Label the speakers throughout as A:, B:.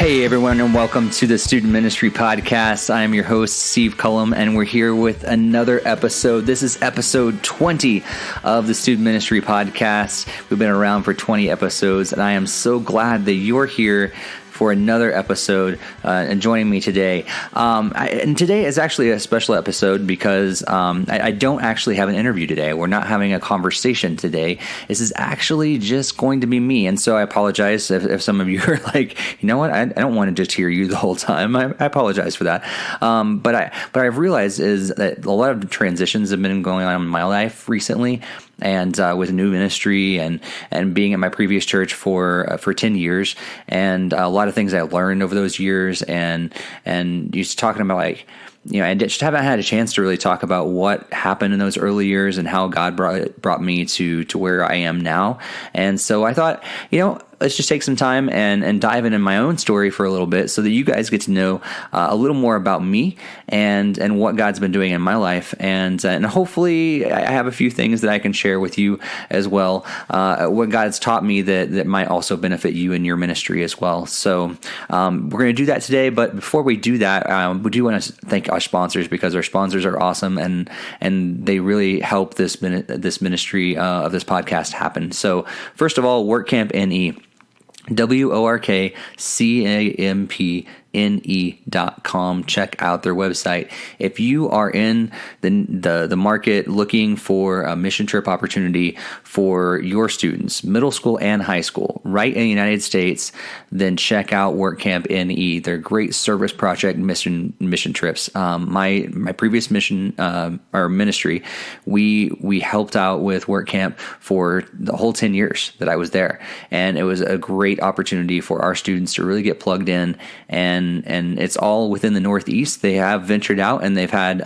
A: Hey everyone, and welcome to the Student Ministry Podcast. I am your host, Steve Cullum, and we're here with another episode. This is episode 20 of the Student Ministry Podcast. We've been around for 20 episodes, and I am so glad that you're here for another episode and joining me today. And today is actually a special episode because I don't actually have an interview today. We're not having a conversation today. This is actually just going to be me. And so I apologize if some of you are like, you know what, I don't want to just hear you the whole time. I apologize for that. But I've realized is that a lot of transitions have been going on in my life recently. And with a new ministry and being at my previous church for 10 years, and a lot of things I learned over those years, and just talking about I just haven't had a chance to really talk about what happened in those early years and how God brought me to where I am now. And so I thought, let's just take some time and dive into my own story for a little bit so that you guys get to know a little more about me and what God's been doing in my life. And hopefully I have a few things that I can share with you as well, what God's taught me that might also benefit you in your ministry as well. So we're going to do that today. But before we do that, we do want to thank our sponsors, because our sponsors are awesome and they really help this ministry of this podcast happen. So first of all, WorkCamp NE. WorkCampne.com. Check out their website. If you are in the market looking for a mission trip opportunity for your students, middle school and high school, right in the United States, then check out WorkCamp NE. They're great service project mission trips. My previous mission or ministry, we helped out with WorkCamp for the whole 10 years that I was there, and it was a great opportunity for our students to really get plugged in. And it's all within the Northeast. They have ventured out, and they've had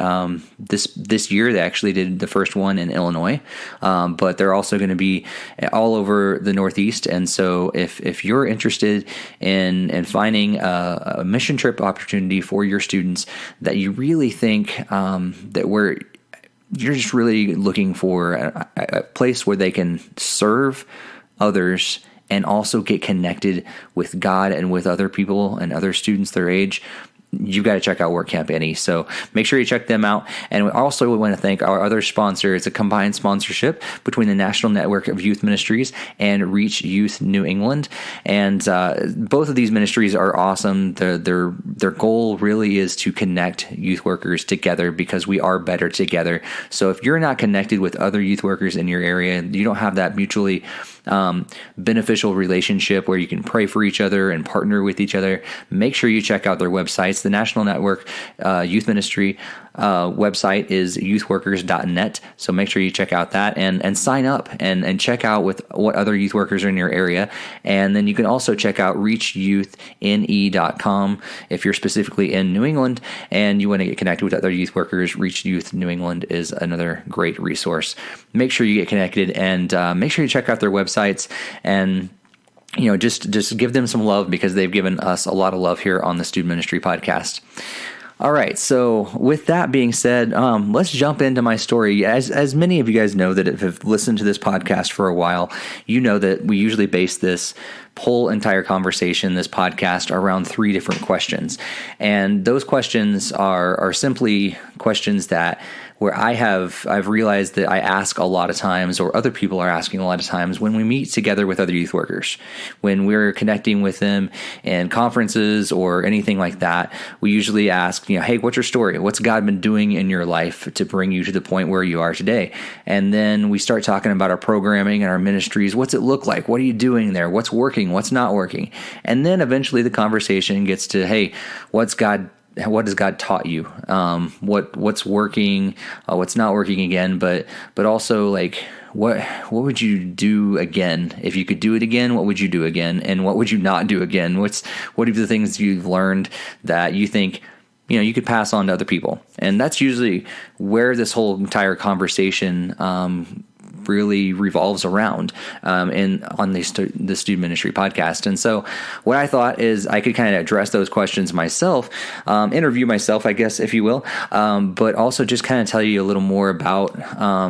A: this year they actually did the first one in Illinois, but they're also going to be all over the Northeast. And so if you're interested in finding a mission trip opportunity for your students that you really think you're just really looking for a place where they can serve others and also get connected with God and with other people and other students their age, you got to check out WorkCamp NE. So make sure you check them out. And we also want to thank our other sponsor. It's a combined sponsorship between the National Network of Youth Ministries and Reach Youth New England. And both of these ministries are awesome. Their goal really is to connect youth workers together, because we are better together. So if you're not connected with other youth workers in your area, you don't have that mutually beneficial relationship where you can pray for each other and partner with each other, make sure you check out their websites. The National Network Youth Ministry website is youthworkers.net. So make sure you check out that and sign up and check out with what other youth workers are in your area. And then you can also check out reachyouthne.com if you're specifically in New England and you want to get connected with other youth workers. Reach Youth New England is another great resource. Make sure you get connected and make sure you check out their websites and just give them some love, because they've given us a lot of love here on the Student Ministry Podcast. All right, so with that being said, let's jump into my story. As many of you guys know that have listened to this podcast for a while, you know that we usually base this whole entire conversation, this podcast, around 3 different questions. And those questions are simply questions where I've realized that I ask a lot of times, or other people are asking a lot of times, when we meet together with other youth workers, when we're connecting with them in conferences or anything like that. We usually ask, hey, what's your story? What's God been doing in your life to bring you to the point where you are today? And then we start talking about our programming and our ministries. What's it look like? What are you doing there? What's working? What's not working? And then eventually the conversation gets to, hey, what has God taught you? What's working? What's not working again? But also, like, what would you do again if you could do it again? What would you do again? And what would you not do again? What are the things you've learned that you think you could pass on to other people? And that's usually where this whole entire conversation really revolves around on the Student Ministry Podcast. And so what I thought is I could kind of address those questions myself, interview myself, I guess, if you will, but also just kind of tell you a little more about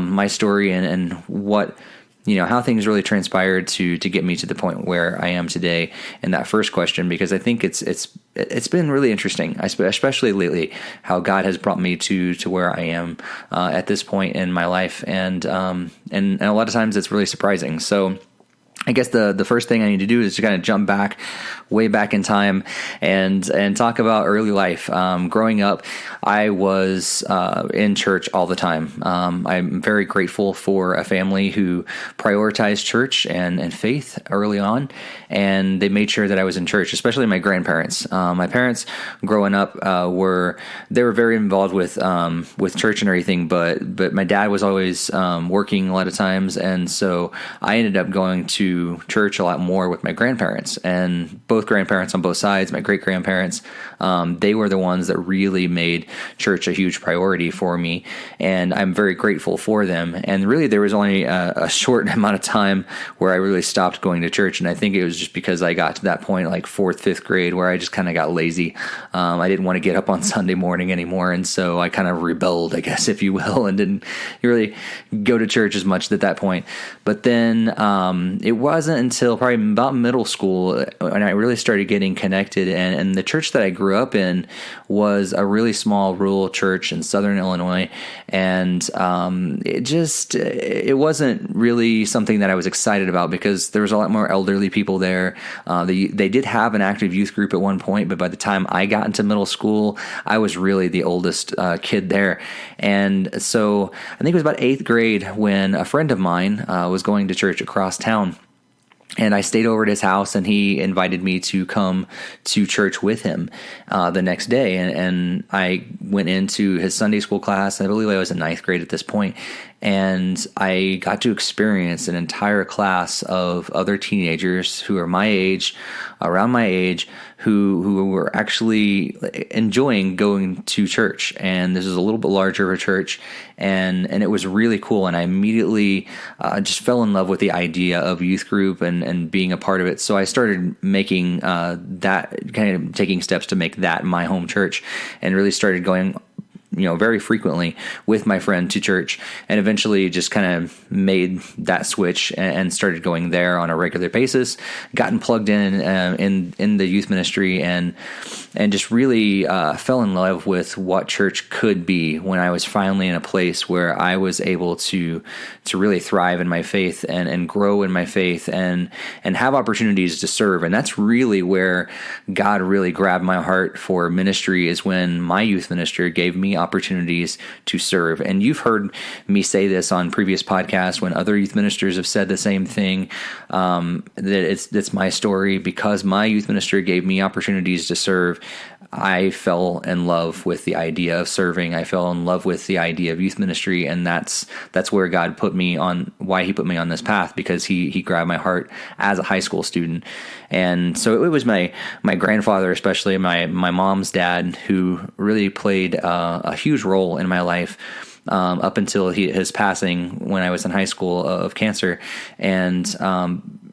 A: my story and what how things really transpired to get me to the point where I am today in that first question, because I think it's been really interesting, especially lately, how God has brought me to where I am at this point in my life, and a lot of times it's really surprising. So I guess the first thing I need to do is to kind of jump way back in time and talk about early life. Growing up, I was in church all the time. I'm very grateful for a family who prioritized church and faith early on, and they made sure that I was in church, especially my grandparents. My parents growing up were very involved with church and everything, but my dad was always working a lot of times, and so I ended up going to church a lot more with my grandparents, and both grandparents on both sides, my great grandparents, they were the ones that really made church a huge priority for me, and I'm very grateful for them. And really, there was only a short amount of time where I really stopped going to church, and I think it was just because I got to that point, like 4th, 5th grade, where I just kind of got lazy. I didn't want to get up on Sunday morning anymore, and so I kind of rebelled, I guess, if you will, and didn't really go to church as much at that point. But then it wasn't until probably about middle school when I really started getting connected, and the church that I grew up in was a really small rural church in southern Illinois, and it wasn't really something that I was excited about, because there was a lot more elderly people there. They did have an active youth group at one point, but by the time I got into middle school, I was really the oldest kid there. And so I think it was about 8th grade when a friend of mine was going to church across town. And I stayed over at his house, and he invited me to come to church with him the next day. And I went into his Sunday school class. I believe I was in 9th grade at this point. And I got to experience an entire class of other teenagers who are my age, around my age, who were actually enjoying going to church. And this is a little bit larger of a church, and it was really cool. And I immediately just fell in love with the idea of youth group and being a part of it. So I started making taking steps to make that my home church, and really started going very frequently with my friend to church, and eventually just kind of made that switch and started going there on a regular basis, gotten plugged in the youth ministry, and just really fell in love with what church could be when I was finally in a place where I was able to really thrive in my faith and grow in my faith and have opportunities to serve. And that's really where God really grabbed my heart for ministry, is when my youth minister gave me opportunities to serve. And you've heard me say this on previous podcasts when other youth ministers have said the same thing, that it's my story. Because my youth minister gave me opportunities to serve, I fell in love with the idea of serving. I fell in love with the idea of youth ministry, and that's where God put me on, why he put me on this path, because he grabbed my heart as a high school student. And so it was my grandfather, especially my mom's dad, who really played a huge role in my life up until his passing when I was in high school of cancer. And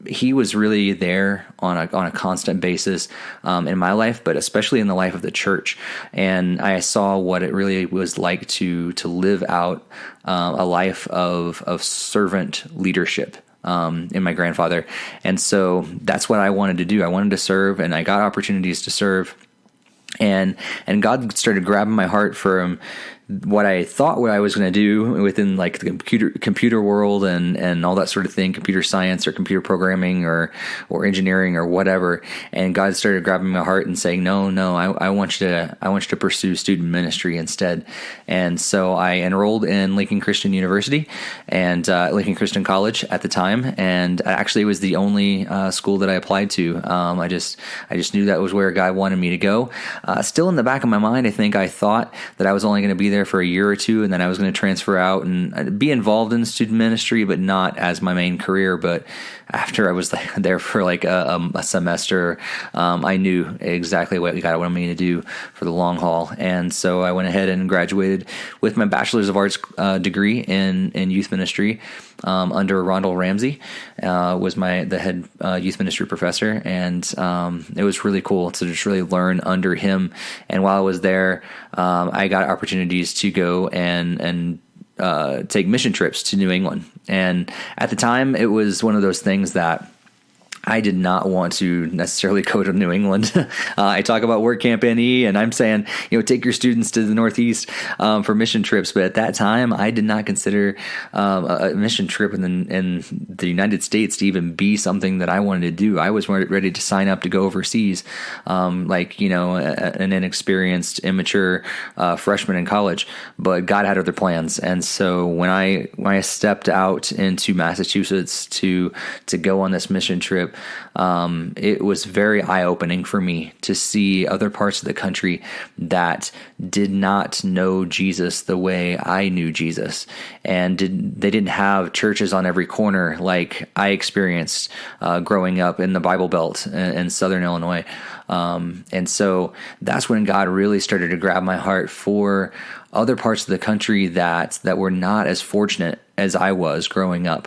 A: he was really there on a constant basis in my life, but especially in the life of the church. And I saw what it really was like to live out a life of servant leadership in my grandfather. And so that's what I wanted to do. I wanted to serve, and I got opportunities to serve. And God started grabbing my heart from what I thought what I was going to do within like the computer world and all that sort of thing, computer science or computer programming or engineering or whatever. And God started grabbing my heart and saying, no, I want you to pursue student ministry instead. And so I enrolled in Lincoln Christian University and Lincoln Christian College at the time. And actually it was the only school that I applied to. I just knew that was where God wanted me to go. Still in the back of my mind, I think I thought that I was only going to be there for a year or two, and then I was going to transfer out and be involved in student ministry, but not as my main career. But after I was there for like a semester, I knew exactly what God wanted me to do for the long haul. And so I went ahead and graduated with my Bachelor's of Arts degree in youth ministry under Rondell Ramsey, was the head youth ministry professor. And it was really cool to just really learn under him. And while I was there, I got opportunities to go and take mission trips to New England. And at the time, it was one of those things that I did not want to necessarily go to New England. I talk about Work Camp NE, and I'm saying, take your students to the Northeast for mission trips. But at that time, I did not consider a mission trip in the United States to even be something that I wanted to do. I was ready to sign up to go overseas, an inexperienced, immature freshman in college. But God had other plans, and so when I stepped out into Massachusetts to go on this mission trip, it was very eye-opening for me to see other parts of the country that did not know Jesus the way I knew Jesus, and they didn't have churches on every corner like I experienced growing up in the Bible Belt in Southern Illinois. And so that's when God really started to grab my heart for other parts of the country that were not as fortunate as I was growing up.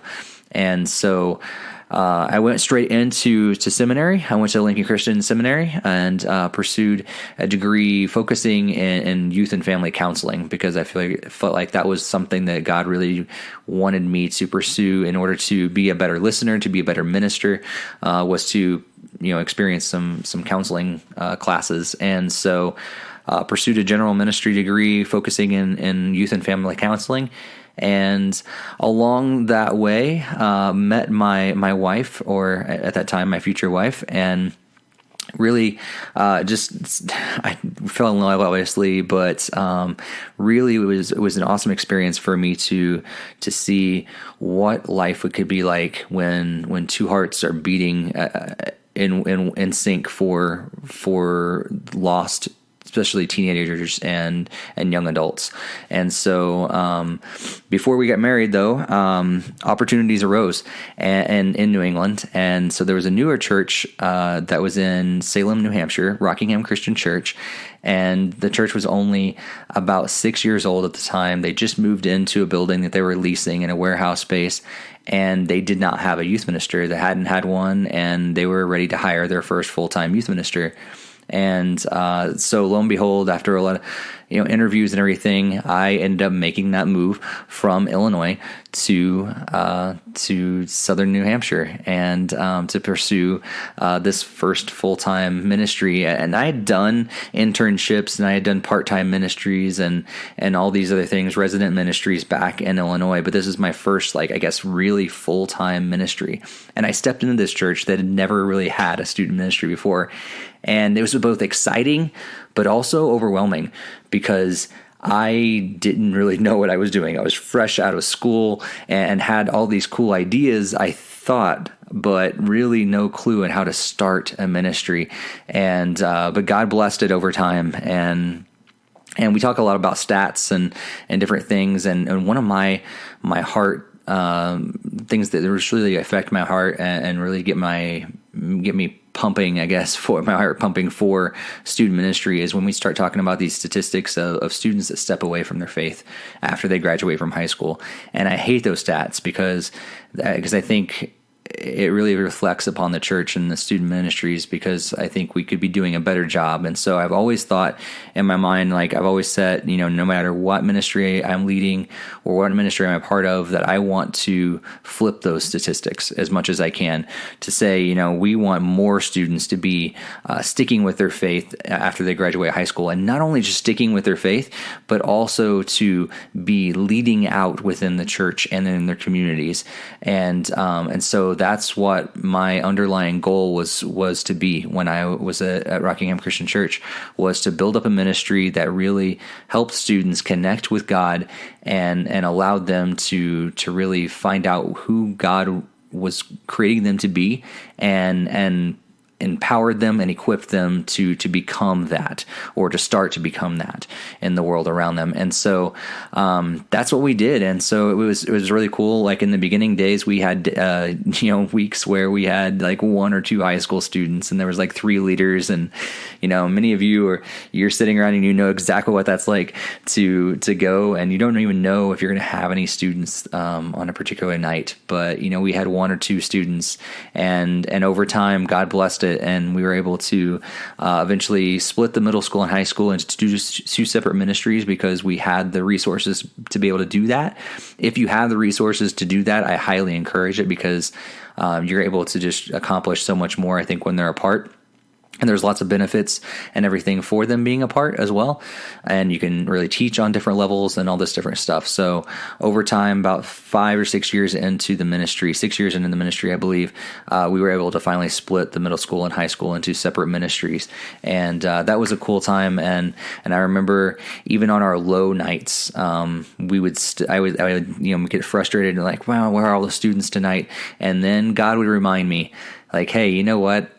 A: And so I went straight into seminary. I went to Lincoln Christian Seminary and pursued a degree focusing in youth and family counseling, because I felt like that was something that God really wanted me to pursue in order to be a better listener, to be a better minister, was to experience some counseling classes. And so pursued a general ministry degree focusing in youth and family counseling. And along that way, met my wife, or at that time, my future wife, and really I fell in love, obviously, but really it was an awesome experience for me to see what life could be like when two hearts are beating in sync for lost, especially teenagers and young adults. And so before we got married, though, opportunities arose and in New England. And so there was a newer church that was in Salem, New Hampshire, Rockingham Christian Church. And the church was only about 6 years old at the time. They just moved into a building that they were leasing in a warehouse space. And they did not have a youth minister. They hadn't had one, and they were ready to hire their first full-time youth minister. And so lo and behold, after a lot of interviews and everything, I ended up making that move from Illinois to southern New Hampshire, and to pursue this first full-time ministry. And I had done internships, and I had done part-time ministries and all these other things, resident ministries back in Illinois. But this is my first, really full-time ministry. And I stepped into this church that had never really had a student ministry before. And it was both exciting, but also overwhelming, because I didn't really know what I was doing. I was fresh out of school and had all these cool ideas, I thought, but really no clue on how to start a ministry. And but God blessed it over time. And we talk a lot about stats and different things. And one of my heart things that really affect my heart and really get me pumping, I guess, for my heart pumping for student ministry is when we start talking about these statistics of students that step away from their faith after they graduate from high school. And I hate those stats because I think it really reflects upon the church and the student ministries, because I think we could be doing a better job. And so I've always thought in my mind, I've always said, no matter what ministry I'm leading or what ministry I'm a part of, that I want to flip those statistics as much as I can to say, we want more students to be sticking with their faith after they graduate high school, and not only just sticking with their faith, but also to be leading out within the church and in their communities. And so that's what my underlying goal was to be when I was at Rockingham Christian Church, was to build up a ministry that really helped students connect with God and allowed them to really find out who God was creating them to be, and empowered them and equipped them to become that, or to start to become that in the world around them. And so that's what we did. And so it was really cool. In the beginning days, we had weeks where we had one or two high school students, and there was 3 leaders. And many of you're sitting around and you know exactly what that's like to go, and you don't even know if you're going to have any students on a particular night. But we had 1 or 2 students, and over time, God blessed it. it, and we were able to eventually split the middle school and high school into two separate ministries because we had the resources to be able to do that. If you have the resources to do that, I highly encourage it because you're able to just accomplish so much more, I think, when they're apart. And there's lots of benefits and everything for them being apart as well. And you can really teach on different levels and all this different stuff. So over time, about 5 or 6 years into the ministry, 6 years into the ministry, I believe, we were able to finally split the middle school and high school into separate ministries. And that was a cool time. And I remember even on our low nights, we would I would get frustrated and like, wow, where are all the students tonight? And then God would remind me, like, hey, you know what?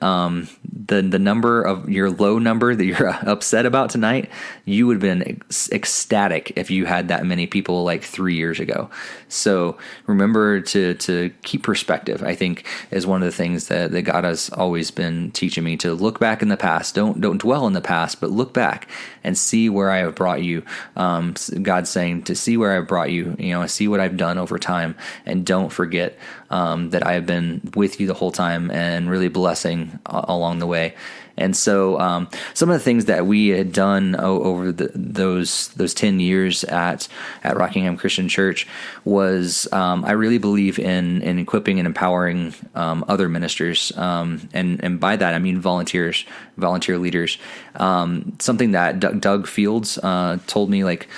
A: The number of your low number that you're upset about tonight, you would have been ecstatic if you had that many people like 3 years ago. So remember to keep perspective, I think, is one of the things that God has always been teaching me, to look back in the past. Don't dwell in the past, but look back and see where I have brought you. God's saying to see where I've brought you, see what I've done over time, and don't forget that I have been with you the whole time and really blessing along the way. And so some of the things that we had done over those 10 years at Rockingham Christian Church was I really believe in equipping and empowering other ministers. And by that, I mean volunteer leaders. Something that Doug Fields told me, like,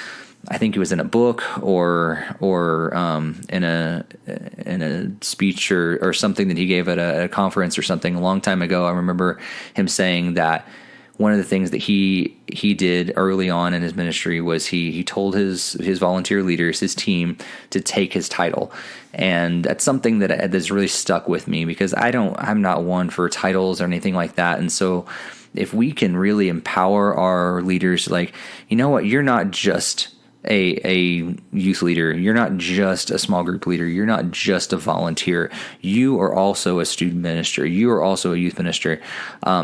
A: I think it was in a book or in a speech or something that he gave at a conference or something a long time ago. I remember him saying that one of the things that he did early on in his ministry was he told his volunteer leaders, his team, to take his title. And that's something that's really stuck with me because I'm not one for titles or anything like that. And so if we can really empower our leaders, like, you know what, you're not just a youth leader. You're not just a small group leader. You're not just a volunteer. You are also a student minister. You are also a youth minister.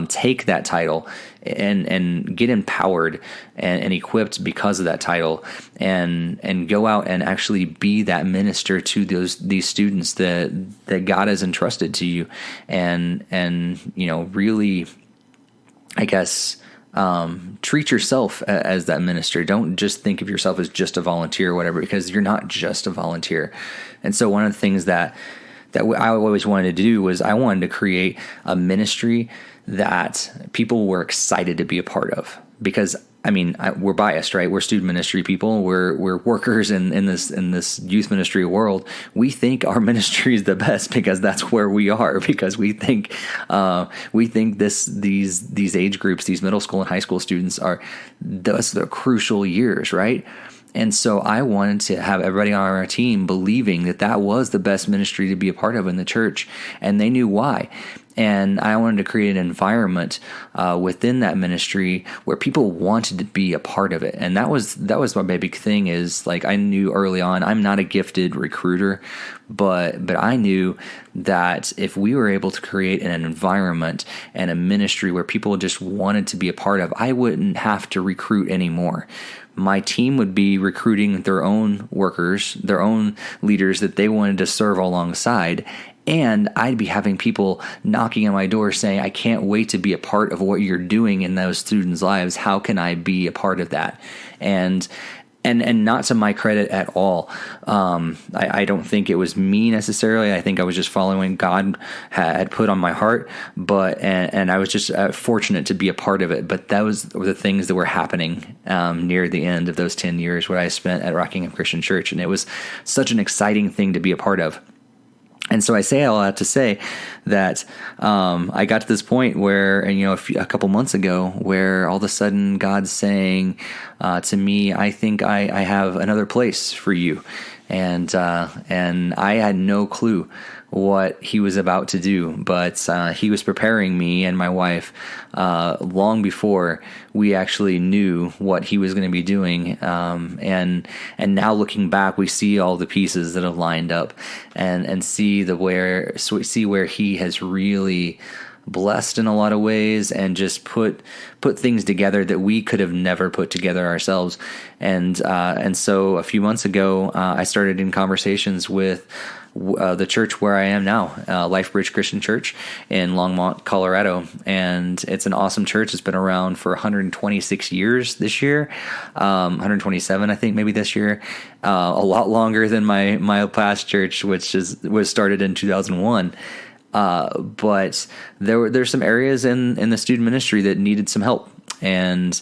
A: Take that title and get empowered and equipped because of that title, and go out and actually be that minister to these students that God has entrusted to you, and really, I guess, treat yourself as that minister. Don't just think of yourself as just a volunteer or whatever, because you're not just a volunteer. And so one of the things that I always wanted to do was I wanted to create a ministry that people were excited to be a part of, because we're biased, right? We're student ministry people. We're workers in this youth ministry world. We think our ministry is the best because that's where we are. Because we think these age groups, these middle school and high school students, are the crucial years, right? And so I wanted to have everybody on our team believing that was the best ministry to be a part of in the church, and they knew why. And I wanted to create an environment within that ministry where people wanted to be a part of it. And that was my big thing, is like, I knew early on, I'm not a gifted recruiter, but I knew that if we were able to create an environment and a ministry where people just wanted to be a part of, I wouldn't have to recruit anymore. My team would be recruiting their own workers, their own leaders that they wanted to serve alongside. And I'd be having people knocking on my door saying, I can't wait to be a part of what you're doing in those students' lives. How can I be a part of that? And not to my credit at all. I don't think it was me necessarily. I think I was just following God had put on my heart, and I was just fortunate to be a part of it. But that was the things that were happening near the end of those 10 years what I spent at Rockingham Christian Church. And it was such an exciting thing to be a part of. And so I say all that to say that I got to this point where, a couple months ago, where all of a sudden God's saying to me, I think I have another place for you. And I had no clue what he was about to do, but he was preparing me and my wife long before we actually knew what he was going to be doing. And now looking back, we see all the pieces that have lined up, and see where he has really blessed in a lot of ways, and just put things together that we could have never put together ourselves. And so a few months ago, I started in conversations with the church where I am now, Life Bridge Christian Church in Longmont, Colorado. And it's an awesome church. It's been around for 126 years this year, 127, I think, maybe this year, a lot longer than my past church, which was started in 2001. But there's some areas in the student ministry that needed some help. And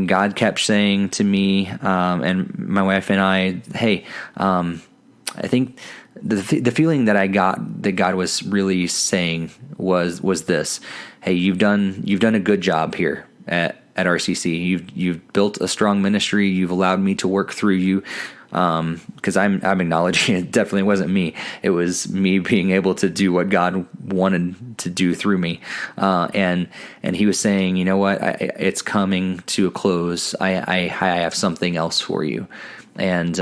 A: God kept saying to me, and my wife and I, hey, I think the feeling that I got that God was really saying was this: hey, you've done a good job here at RCC. You've built a strong ministry. You've allowed me to work through you. Because I'm acknowledging it definitely wasn't me. It was me being able to do what God wanted to do through me. And he was saying, you know what, it's coming to a close. I have something else for you. And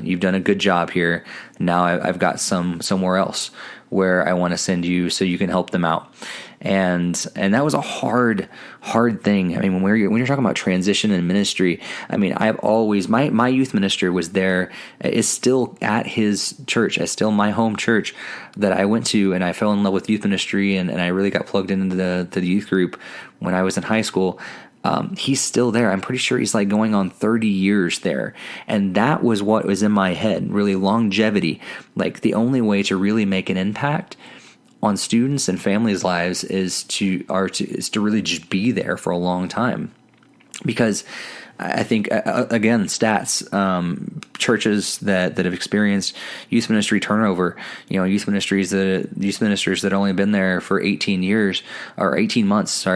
A: you've done a good job here. Now I've got somewhere else where I want to send you so you can help them out. And that was a hard thing. I mean, when you're talking about transition in ministry, I mean, I've always, my youth minister was there, is still at his church. It's still my home church that I went to, and I fell in love with youth ministry, and I really got plugged into the youth group when I was in high school. He's still there. I'm pretty sure he's like going on 30 years there. And that was what was in my head, really longevity. Like the only way to really make an impact on students and families' lives is to really just be there for a long time. Because I think, again, stats, churches that have experienced youth ministry turnover, youth ministers that only been there for 18 months,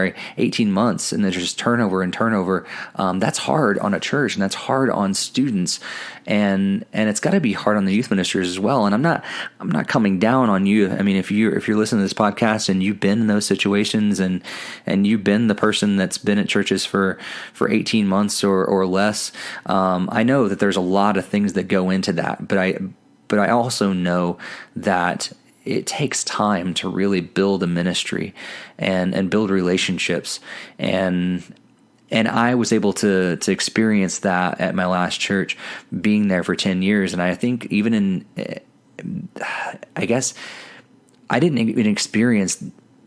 A: and there's just turnover. That's hard on a church, and that's hard on students, and it's got to be hard on the youth ministers as well. And I'm not coming down on you. I mean, if you're listening to this podcast and you've been in those situations, and you've been the person that's been at churches for 18 months or less, I know that there's a lot of things that go into that, but I also know that it takes time to really build a ministry and build relationships, and I was able to experience that at my last church, being there for 10 years. And I think even I guess I didn't even experience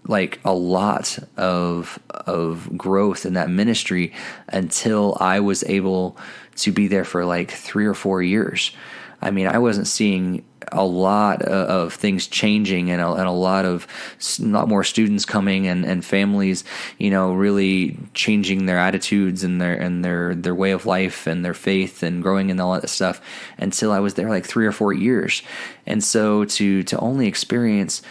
A: like a lot of growth in that ministry until I was able to be there for like 3 or 4 years. I mean, I wasn't seeing a lot of things changing, and a lot more students coming, and families, really changing their attitudes and their way of life and their faith and growing in all that stuff until I was there like 3 or 4 years. And so to only experience,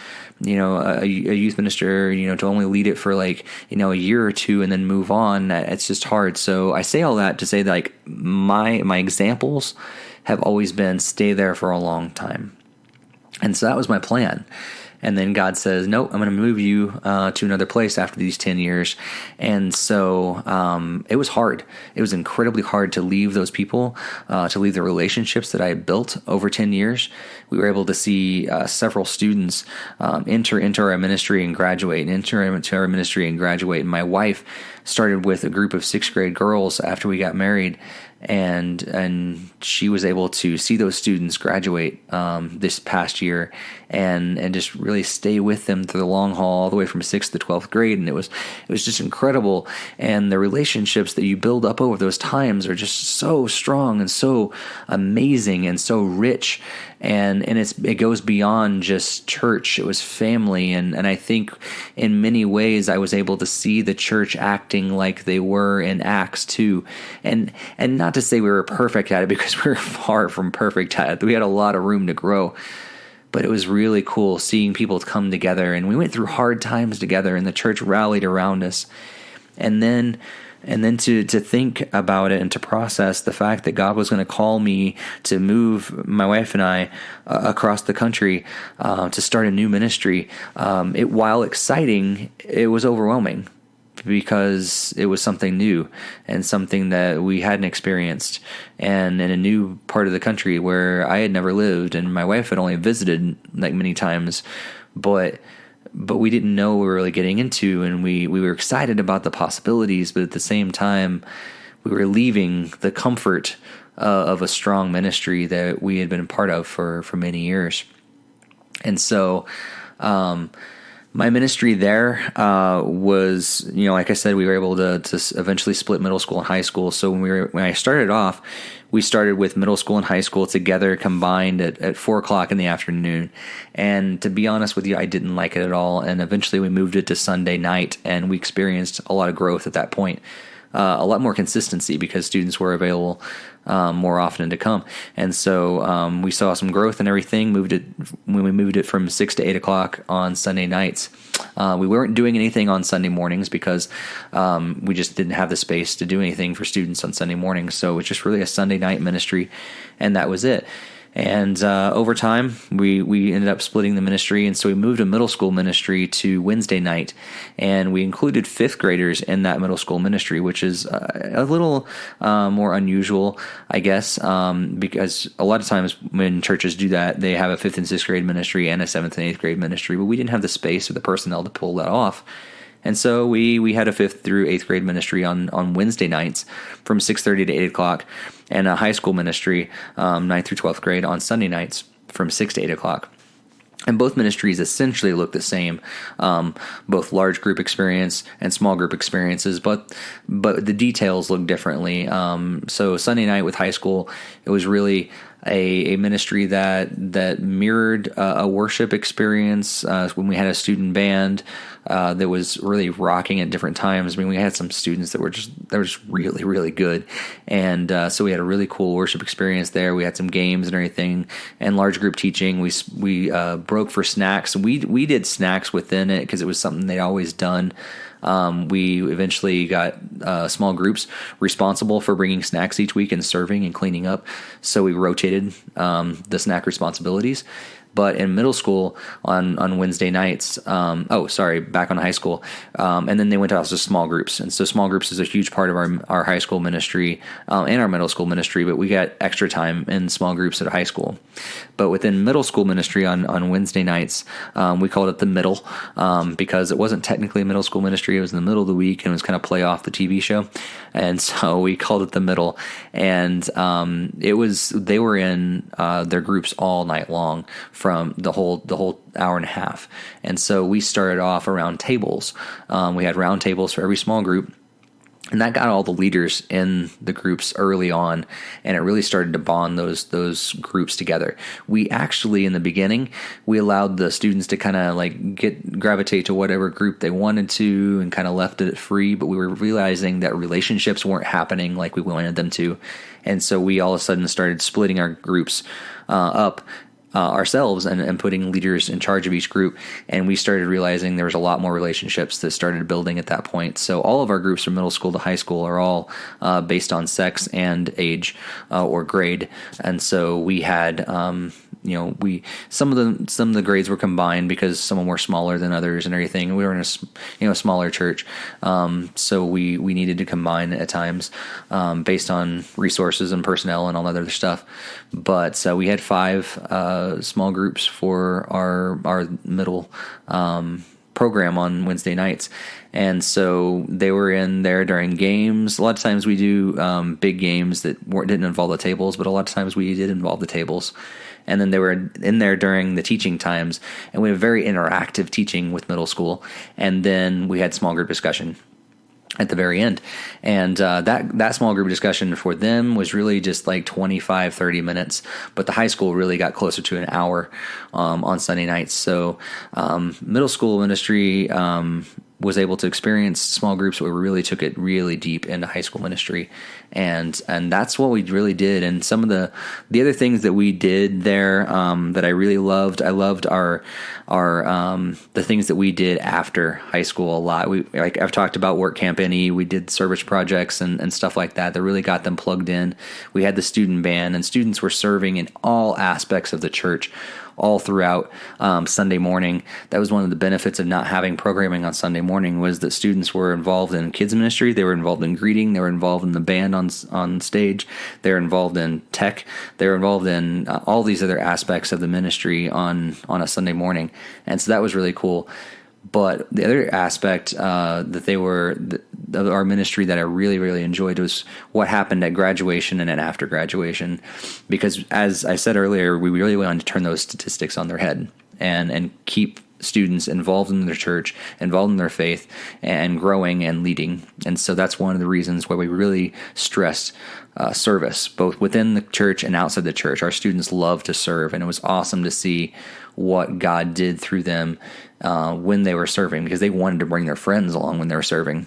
A: a youth minister, to only lead it for like, a year or two and then move on, it's just hard. So I say all that to say that, like, my examples have always been stay there for a long time. And so that was my plan. And then God says, nope, I'm going to move you to another place after these 10 years. And so it was hard. It was incredibly hard to leave those people, to leave the relationships that I had built over 10 years. We were able to see several students enter into our ministry and graduate, And my wife started with a group of 6th grade girls after we got married. And she was able to see those students graduate this past year and just really stay with them through the long haul, all the way from 6th to 12th grade. And it was just incredible. And the relationships that you build up over those times are just so strong and so amazing and so rich. And it goes beyond just church. It was family. And I think in many ways I was able to see the church acting like they were in Acts 2. And not to say we were perfect at it, because we were far from perfect at it. We had a lot of room to grow. But it was really cool seeing people come together. And we went through hard times together, and the church rallied around us. And then to think about it and to process the fact that God was going to call me to move my wife and I across the country to start a new ministry. While exciting, it was overwhelming, because it was something new and something that we hadn't experienced, and in a new part of the country where I had never lived, and my wife had only visited like many times, but we didn't know what we were really getting into, and we were excited about the possibilities, but at the same time, we were leaving the comfort of a strong ministry that we had been a part of for many years. And so, my ministry there was, like I said, we were able to eventually split middle school and high school. So when I started off, we started with middle school and high school together combined at 4 o'clock in the afternoon. And to be honest with you, I didn't like it at all. And eventually we moved it to Sunday night, and we experienced a lot of growth at that point. A lot more consistency because students were available more often to come. And so we saw some growth and everything. When we moved it from 6 to 8 o'clock on Sunday nights. We weren't doing anything on Sunday mornings because we just didn't have the space to do anything for students on Sunday mornings. So it was just really a Sunday night ministry, and that was it. And over time, we ended up splitting the ministry, and so we moved a middle school ministry to Wednesday night, and we included fifth graders in that middle school ministry, which is a little more unusual, I guess, because a lot of times when churches do that, they have a fifth and sixth grade ministry and a seventh and eighth grade ministry, but we didn't have the space or the personnel to pull that off. And so we had a fifth through eighth grade ministry on Wednesday nights from 6:30 to 8 o'clock, and a high school ministry, 9th through 12th grade, on Sunday nights from 6 to 8 o'clock. And both ministries essentially look the same, both large group experience and small group experiences, but the details look differently. So Sunday night with high school, it was really a ministry that mirrored a worship experience when we had a student band that was really rocking at different times. I mean, we had some students that were just really, really good, and so we had a really cool worship experience there. We had some games and everything, and large group teaching. We broke for snacks. We did snacks within it because it was something they'd always done. We eventually got small groups responsible for bringing snacks each week and serving and cleaning up. So we rotated the snack responsibilities. But in middle school on Wednesday nights, back on high school, and then they went out to small groups. And so small groups is a huge part of our high school ministry and our middle school ministry, but we got extra time in small groups at high school. But within middle school ministry on Wednesday nights, we called it the middle because it wasn't technically a middle school ministry. It was in the middle of the week, and it was kind of play off the TV show. And so we called it the middle. And they were in their groups all night long from the whole hour and a half. And so we started off around tables. We had round tables for every small group, and that got all the leaders in the groups early on, and it really started to bond those groups together. We actually, in the beginning, we allowed the students to kind of gravitate to whatever group they wanted to, and kind of left it free, but we were realizing that relationships weren't happening like we wanted them to. And so we all of a sudden started splitting our groups up ourselves and putting leaders in charge of each group. And we started realizing there was a lot more relationships that started building at that point. So all of our groups from middle school to high school are all based on sex and age or grade. And so we had some of the grades were combined because some of them were smaller than others and everything. We were in a smaller church, so we needed to combine at times based on resources and personnel and all that other stuff. But we had 5 small groups for our middle program on Wednesday nights. And so they were in there during games. A lot of times we do big games that didn't involve the tables, but a lot of times we did involve the tables. And then they were in there during the teaching times, and we had very interactive teaching with middle school. And then we had small group discussion at the very end. And that small group discussion for them was really just like 25, 30 minutes. But the high school really got closer to an hour on Sunday nights. So middle school ministry was able to experience small groups where we really took it really deep into high school ministry. And that's what we really did. And some of the other things that we did there that I really loved, I loved our the things that we did after high school a lot. I've talked about Work Camp NE. We did service projects and stuff like that really got them plugged in. We had the student band, and students were serving in all aspects of the church all throughout Sunday morning. That was one of the benefits of not having programming on Sunday morning, was that students were involved in kids ministry, they were involved in greeting, they were involved in the band on stage, they were involved in tech, they were involved in all these other aspects of the ministry on a Sunday morning. And so that was really cool. But the other aspect of our ministry that I really, really enjoyed was what happened at graduation and after graduation. Because as I said earlier, we really wanted to turn those statistics on their head. and keep students involved in their church, involved in their faith, and growing and leading. And so that's one of the reasons why we really stress service, both within the church and outside the church. Our students love to serve, and it was awesome to see what God did through them when they were serving, because they wanted to bring their friends along when they were serving.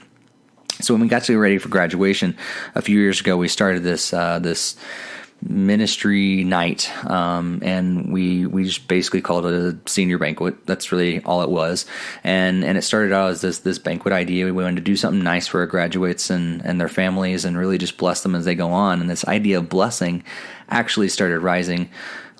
A: So when we got to get ready for graduation a few years ago, we started this ministry night, and we just basically called it a senior banquet. That's really all it was. And it started out as this banquet idea. We wanted to do something nice for our graduates and their families, and really just bless them as they go on. And this idea of blessing actually started rising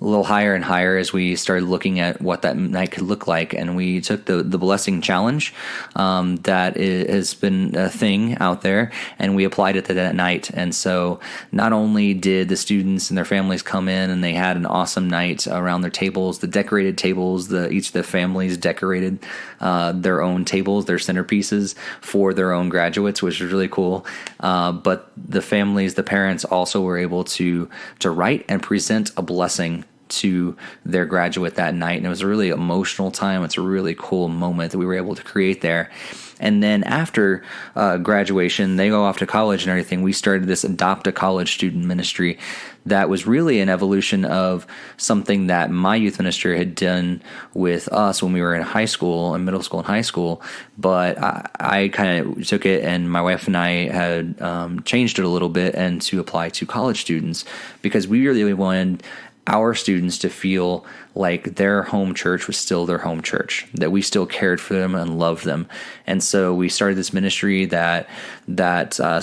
A: a little higher and higher as we started looking at what that night could look like. And we took the blessing challenge that has been a thing out there, and we applied it to that night. And so not only did the students and their families come in and they had an awesome night around their tables, the decorated tables, each of the families decorated their own tables, their centerpieces for their own graduates, which was really cool. But the families, the parents also were able to write and present a blessing to their graduate that night. And it was a really emotional time. It's a really cool moment that we were able to create there. And then after graduation, they go off to college and everything. We started this Adopt a College student ministry that was really an evolution of something that my youth minister had done with us when we were in high school and middle school and high school. But I kind of took it, and my wife and I had changed it a little bit and to apply to college students, because we really wanted our students to feel like their home church was still their home church, that we still cared for them and loved them. And so we started this ministry that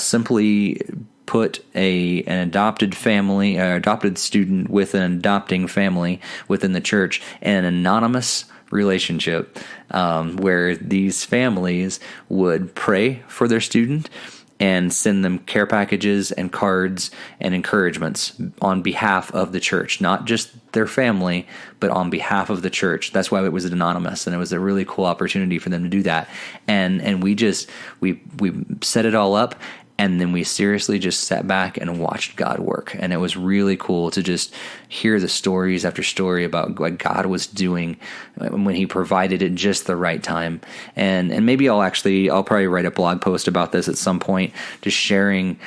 A: simply put an adopted family, or adopted student with an adopting family within the church in an anonymous relationship, where these families would pray for their student and send them care packages and cards and encouragements on behalf of the church, not just their family, but on behalf of the church. That's why it was anonymous, and it was a really cool opportunity for them to do that. And we set it all up, and then we seriously just sat back and watched God work. And it was really cool to just hear the stories after story about what God was doing when He provided at just the right time. And maybe I'll probably write a blog post about this at some point, just sharing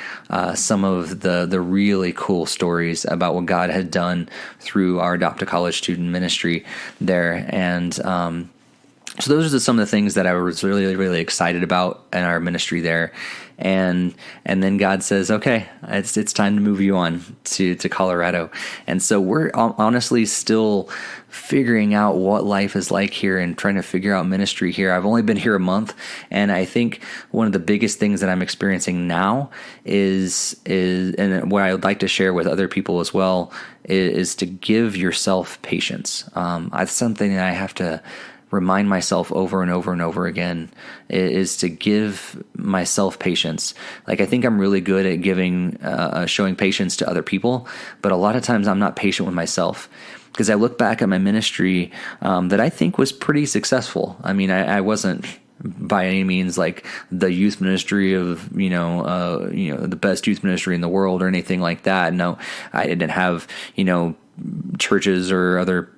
A: some of the really cool stories about what God had done through our Adopt a College student ministry there. And so those are some of the things that I was really, really excited about in our ministry there. And then God says, okay, it's time to move you on to Colorado. And so we're honestly still figuring out what life is like here and trying to figure out ministry here. I've only been here a month, and I think one of the biggest things that I'm experiencing now is and what I would like to share with other people as well is to give yourself patience. It's something that I have to remind myself over and over and over again, is to give myself patience. Like, I think I'm really good at showing patience to other people, but a lot of times I'm not patient with myself, because I look back at my ministry that I think was pretty successful. I mean, I wasn't by any means like the youth ministry of the best youth ministry in the world or anything like that. No, I didn't have churches or other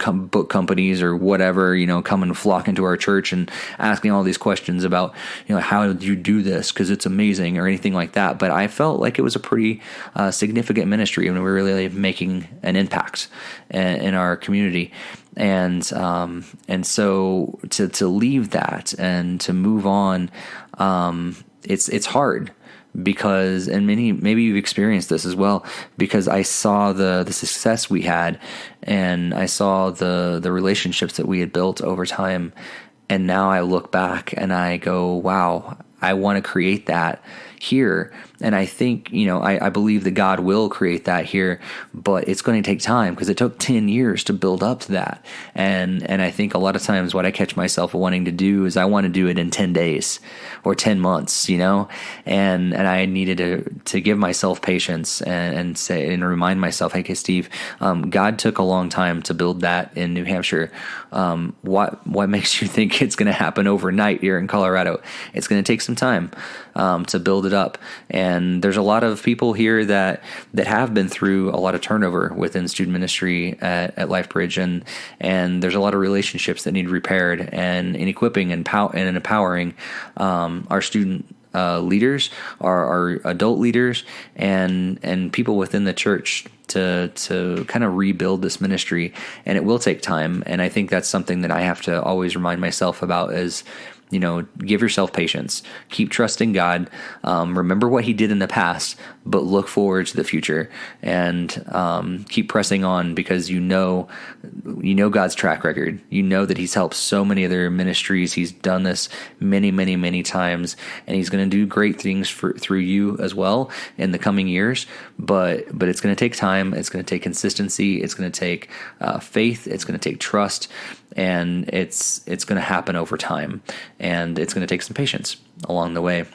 A: book companies or whatever come and flock into our church and asking all these questions about how did you do this, because it's amazing, or anything like that. But I felt like it was a pretty significant ministry, and we were really making an impact in our community. And so to leave that and to move on, it's hard. Because, and maybe you've experienced this as well, because I saw the success we had, and I saw the relationships that we had built over time, and now I look back and I go, wow, I want to create that here. And I think, I believe that God will create that here, but it's going to take time, because it took 10 years to build up to that. And I think a lot of times what I catch myself wanting to do is I want to do it in 10 days or 10 months, and I needed to give myself patience and say, and remind myself, hey, Steve, God took a long time to build that in New Hampshire. What makes you think it's going to happen overnight here in Colorado? It's going to take some time. to build it up. And there's a lot of people here that have been through a lot of turnover within student ministry at LifeBridge, and there's a lot of relationships that need repaired, and in equipping and empowering our student leaders, our adult leaders, and people within the church to kind of rebuild this ministry. And it will take time. And I think that's something that I have to always remind myself about is, give yourself patience, keep trusting God, remember what he did in the past, but look forward to the future, and keep pressing on, because you know God's track record. You know that he's helped so many other ministries. He's done this many, many, many times, and he's going to do great things through you as well in the coming years. But it's going to take time. It's going to take consistency. It's going to take faith. It's going to take trust, and it's going to happen over time, and it's going to take some patience along the way.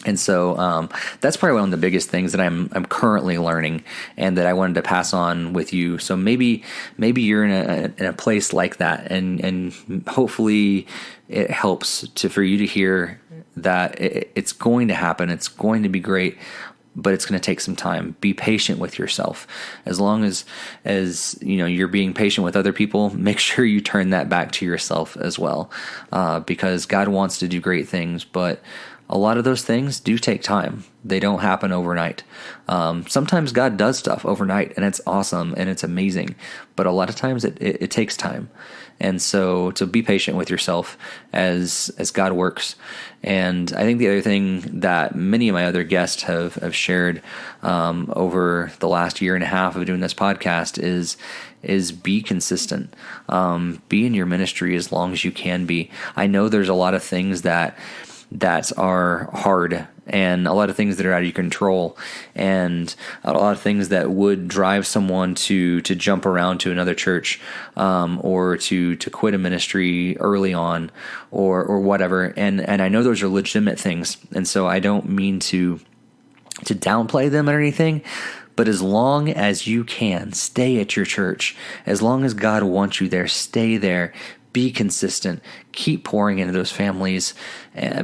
A: And so that's probably one of the biggest things that I'm currently learning, and that I wanted to pass on with you. So maybe you're in a place like that, and hopefully it helps for you to hear that it's going to happen. It's going to be great, but it's going to take some time. Be patient with yourself. As long as you're being patient with other people, make sure you turn that back to yourself as well, because God wants to do great things, but a lot of those things do take time. They don't happen overnight. Sometimes God does stuff overnight, and it's awesome and it's amazing, but a lot of times it takes time. And so to be patient with yourself as God works. And I think the other thing that many of my other guests have shared over the last year and a half of doing this podcast is be consistent. Be in your ministry as long as you can be. I know there's a lot of things that are hard, and a lot of things that are out of your control, and a lot of things that would drive someone to jump around to another church, or to quit a ministry early on, or whatever. And I know those are legitimate things, and so I don't mean to downplay them or anything. But as long as you can, stay at your church. As long as God wants you there, stay there. Be consistent. Keep pouring into those families,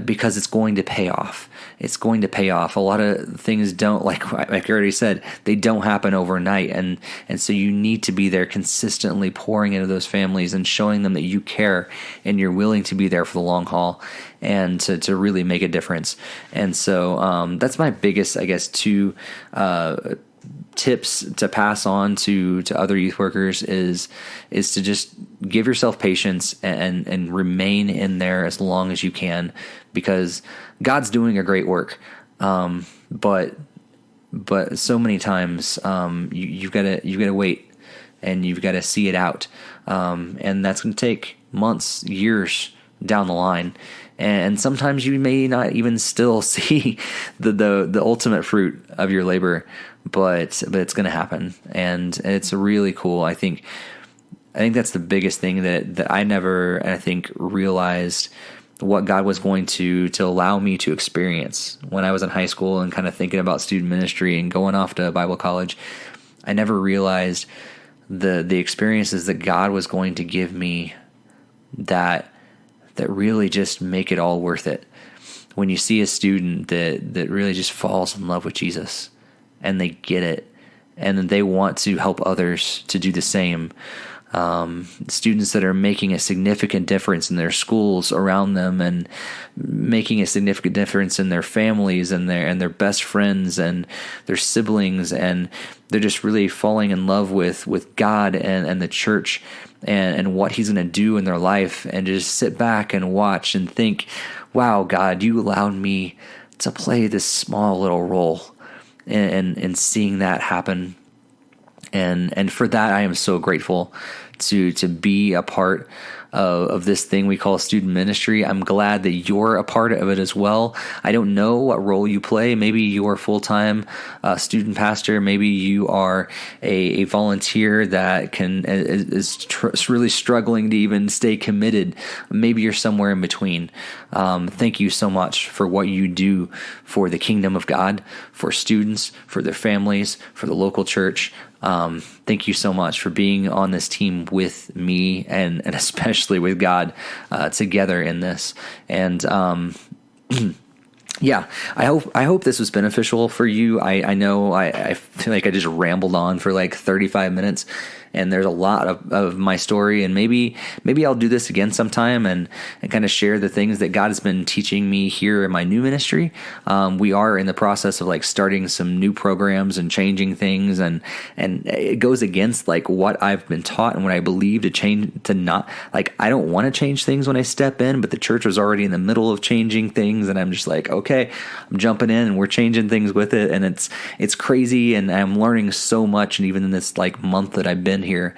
A: because it's going to pay off. It's going to pay off. A lot of things don't, like I already said, they don't happen overnight. And so you need to be there consistently pouring into those families and showing them that you care and you're willing to be there for the long haul and to really make a difference. And so that's my biggest, I guess, two tips to pass on to other youth workers is to just give yourself patience and remain in there as long as you can, because God's doing a great work. But so many times you've got to wait, and you've got to see it out. And that's going to take months, years down the line. And sometimes you may not even still see the ultimate fruit of your labor, but it's going to happen, and it's really cool. I think that's the biggest thing that I never, I think, realized what God was going to allow me to experience when I was in high school and kind of thinking about student ministry and going off to Bible college. I never realized the experiences that God was going to give me that really just make it all worth it. When you see a student that really just falls in love with Jesus, and they get it, and then they want to help others to do the same. Students that are making a significant difference in their schools around them, and making a significant difference in their families and their best friends and their siblings, and they're just really falling in love with God and the church and what he's going to do in their life, and just sit back and watch and think, wow, God, you allowed me to play this small little role and seeing that happen. And for that, I am so grateful to be a part of this thing we call student ministry. I'm glad that you're a part of it as well. I don't know what role you play. Maybe you're a full-time student pastor. Maybe you are a volunteer that is really struggling to even stay committed. Maybe you're somewhere in between. Thank you so much for what you do for the kingdom of God, for students, for their families, for the local church. Thank you so much for being on this team with me and especially with God together in this. And yeah, I hope this was beneficial for you. I know I feel like I just rambled on for like 35 minutes, and there's a lot of my story, and maybe I'll do this again sometime and kind of share the things that God has been teaching me here in my new ministry. We are in the process of like starting some new programs and changing things, and it goes against like what I've been taught and what I believe to not like, I don't want to change things when I step in, but the church was already in the middle of changing things, and I'm just like, okay, I'm jumping in and we're changing things with it, and it's crazy, and I'm learning so much, and even in this like month that I've been here.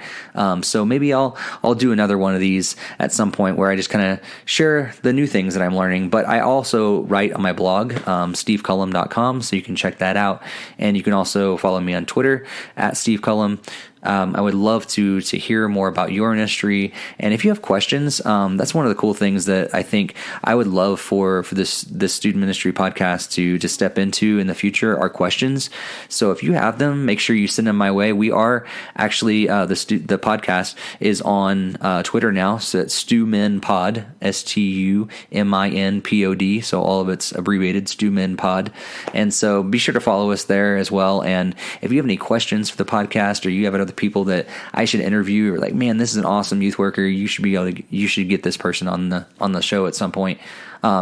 A: So maybe I'll do another one of these at some point where I just kind of share the new things that I'm learning. But I also write on my blog, stevecullum.com, so you can check that out. And you can also follow me on Twitter at stevecullum. I would love to hear more about your ministry, and if you have questions, that's one of the cool things that I think I would love for this student ministry podcast to step into in the future are questions. So if you have them, make sure you send them my way. We are actually the podcast is on Twitter now, so it's StuMinPod, StuMinPod. So all of it's abbreviated, StuMinPod, and so be sure to follow us there as well. And if you have any questions for the podcast, or you have other people that I should interview, or like, man, this is an awesome youth worker, you should get this person on the show at some point,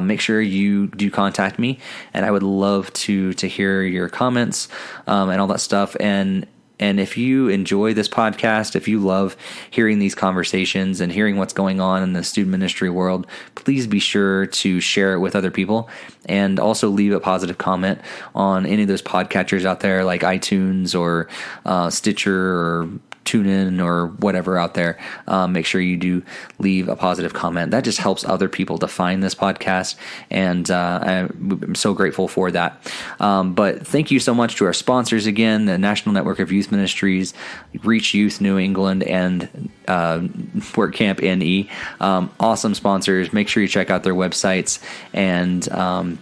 A: make sure you do contact me, and I would love to hear your comments and all that stuff. And if you enjoy this podcast, if you love hearing these conversations and hearing what's going on in the student ministry world, please be sure to share it with other people, and also leave a positive comment on any of those podcatchers out there like iTunes or Stitcher or TuneIn or whatever out there. Make sure you do leave a positive comment. That just helps other people to find this podcast, and I'm so grateful for that. But thank you so much to our sponsors again, the National Network of Youth Ministries, Reach Youth New England, and Work Camp NE. Awesome sponsors. Make sure you check out their websites, and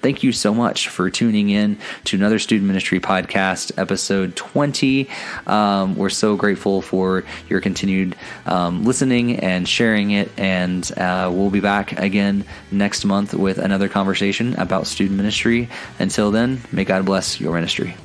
A: thank you so much for tuning in to another student ministry podcast, episode 20. We're so grateful for your continued listening and sharing it, and we'll be back again next month with another conversation about student ministry. Until then, may God bless your ministry.